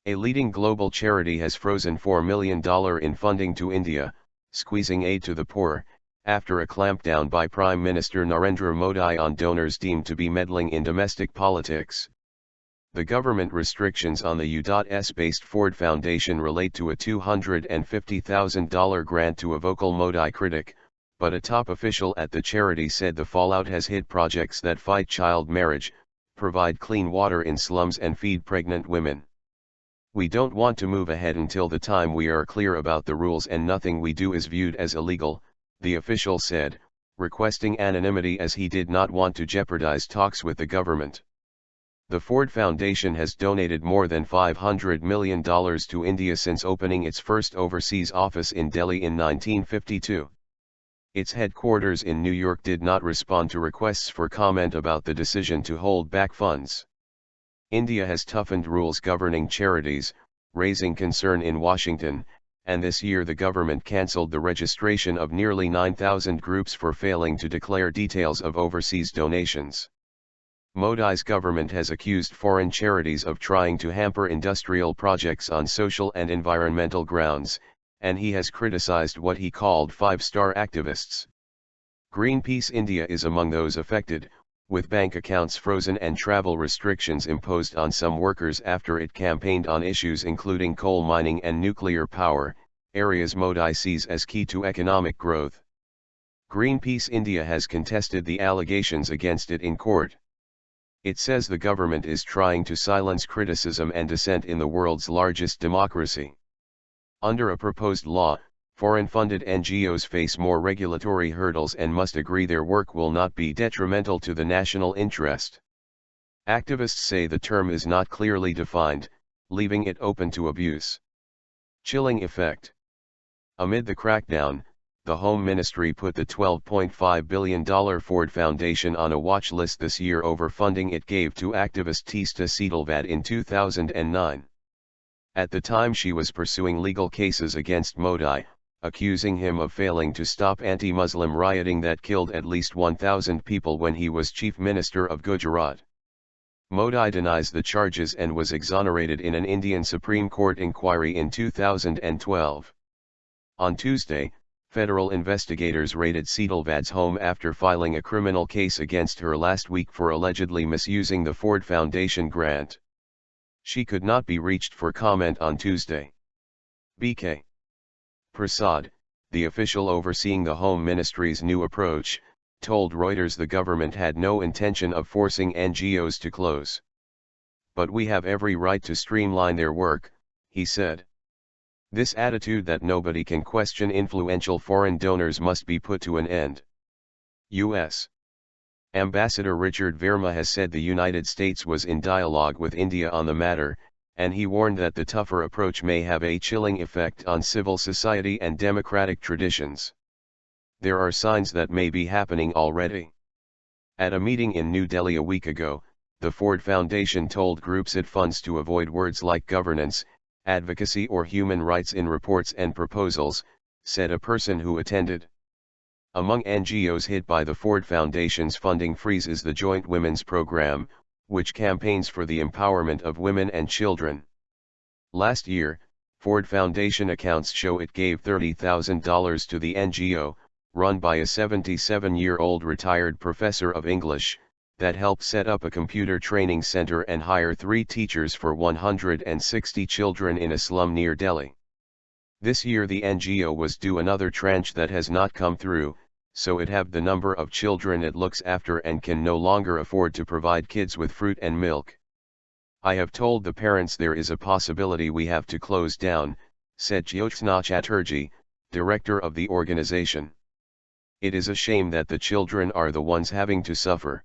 A leading global charity has frozen $4 million in funding to India, squeezing aid to the poor, after a clampdown by Prime Minister Narendra Modi on donors deemed to be meddling in domestic politics. The government restrictions on the U.S.-based Ford Foundation relate to a $250,000 grant to a vocal Modi critic, but a top official at the charity said the fallout has hit projects that fight child marriage, provide clean water in slums and feed pregnant women. "We don't want to move ahead until the time we are clear about the rules, and nothing we do is viewed as illegal," the official said, requesting anonymity as he did not want to jeopardize talks with the government. The Ford Foundation has donated more than $500 million to India since opening its first overseas office in Delhi in 1952. Its headquarters in New York did not respond to requests for comment about the decision to hold back funds. India has toughened rules governing charities, raising concern in Washington, and this year the government cancelled the registration of nearly 9,000 groups for failing to declare details of overseas donations. Modi's government has accused foreign charities of trying to hamper industrial projects on social and environmental grounds, and he has criticized what he called five-star activists. Greenpeace India is among those affected, with bank accounts frozen and travel restrictions imposed on some workers after it campaigned on issues including coal mining and nuclear power, areas Modi sees as key to economic growth. Greenpeace India has contested the allegations against it in court. It says the government is trying to silence criticism and dissent in the world's largest democracy. Under a proposed law, foreign-funded NGOs face more regulatory hurdles and must agree their work will not be detrimental to the national interest. Activists say the term is not clearly defined, leaving it open to abuse. Chilling effect. Amid the crackdown, the Home Ministry put the $12.5 billion Ford Foundation on a watch list this year over funding it gave to activist Teesta Setalvad in 2009. At the time she was pursuing legal cases against Modi, accusing him of failing to stop anti-Muslim rioting that killed at least 1,000 people when he was Chief Minister of Gujarat. Modi denies the charges and was exonerated in an Indian Supreme Court inquiry in 2012. On Tuesday, federal investigators raided Setalvad's home after filing a criminal case against her last week for allegedly misusing the Ford Foundation grant. She could not be reached for comment on Tuesday. B.K. Prasad, the official overseeing the Home Ministry's new approach, told Reuters the government had no intention of forcing NGOs to close. "But we have every right to streamline their work," he said. "This attitude that nobody can question influential foreign donors must be put to an end." U.S. Ambassador Richard Verma has said the United States was in dialogue with India on the matter, and he warned that the tougher approach may have a chilling effect on civil society and democratic traditions. There are signs that may be happening already. At a meeting in New Delhi a week ago, the Ford Foundation told groups it funds to avoid words like governance, advocacy or human rights in reports and proposals, said a person who attended. Among NGOs hit by the Ford Foundation's funding freeze is the Joint Women's Program, which campaigns for the empowerment of women and children. Last year, Ford Foundation accounts show it gave $30,000 to the NGO, run by a 77-year-old retired professor of English, that helped set up a computer training center and hire 3 teachers for 160 children in a slum near Delhi. This year the NGO was due another tranche that has not come through, so it halved the number of children it looks after and can no longer afford to provide kids with fruit and milk. "I have told the parents there is a possibility we have to close down," said Jyotsna Chatterjee, director of the organization. "It is a shame that the children are the ones having to suffer."